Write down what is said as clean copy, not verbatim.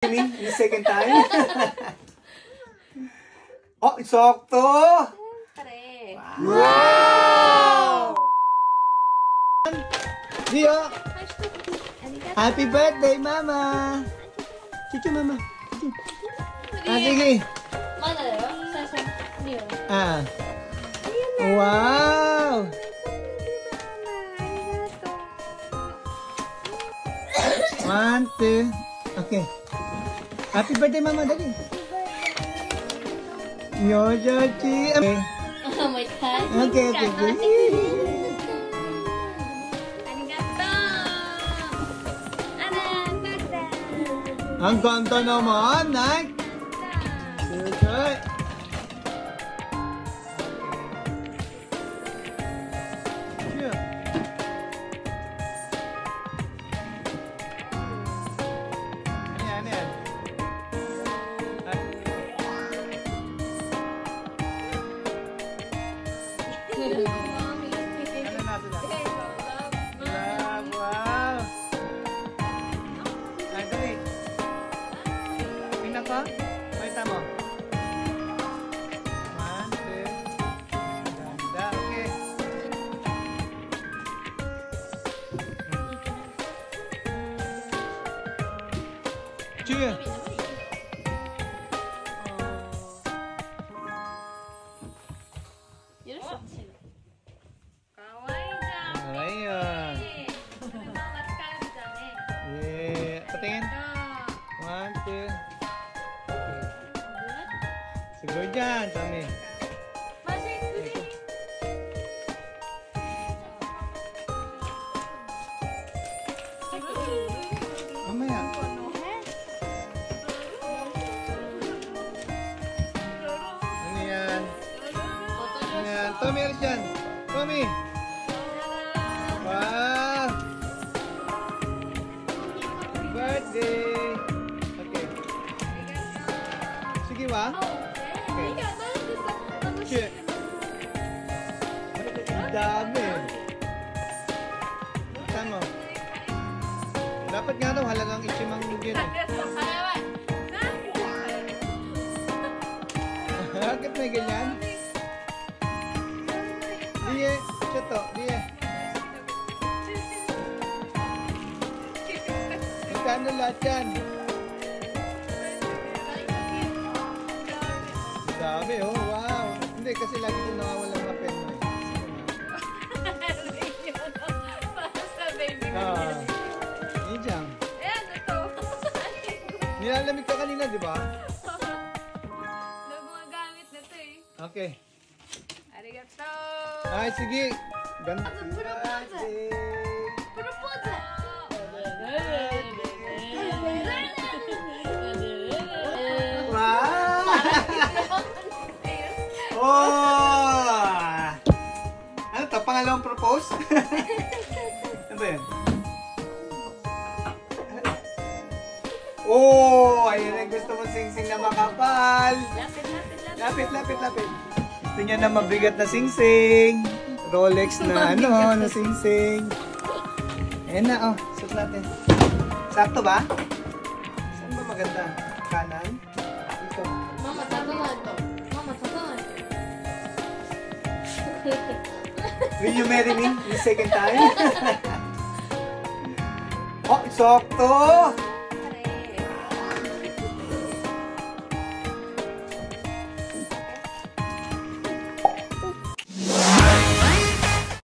The second time? Oh, sakto! Wow! Dio! Happy birthday, Mama! Chuchu, Mama! Sige! Ah! Wow! One, two. Okay. Happy birthday, Mama. Dali. Yo, Jochi. Okay. Oh my God. Okay, okay. Ang ganda naman, Nak. Good. Baita mo. 1, 2. Ganda. Okay. Cheer. Patingin. 1, 2. Siguro dyan, Tommy. Mamaya. Ano yan? Ano yan? Tommy, alis dyan. Tommy. Wow. Happy birthday. Okay. Sige ba? Okay. Shit. Ang dami. Saan mo? Dapat nga daw halagang ichimang yun. Bakit may ganyan? Diye. Chato. Diye. Magkano lahat yan? Dami, oh, wow. Hindi, kasi lagi ito nakawala mga pen mo. Hindi dyan. Nilalamig ka kanina, di ba? Gumagamit na ito eh. Okay. Arigato! Ay, sige. Ganda. Propose! Wow! Oh! Ano to? Pangalawang propose? Ano ba yan? Oh! Ayan ang gusto mo sing-sing na makapal. Lapit. Gusto niya na mabigat na sing-sing. Rolex na ano, na sing-sing. Ayan na, oh. Suot natin. Sakto ba? Saan ba maganda? Kanan? Dito. Mama, tatangan to. Will you marry me the second time? Oh, sakto!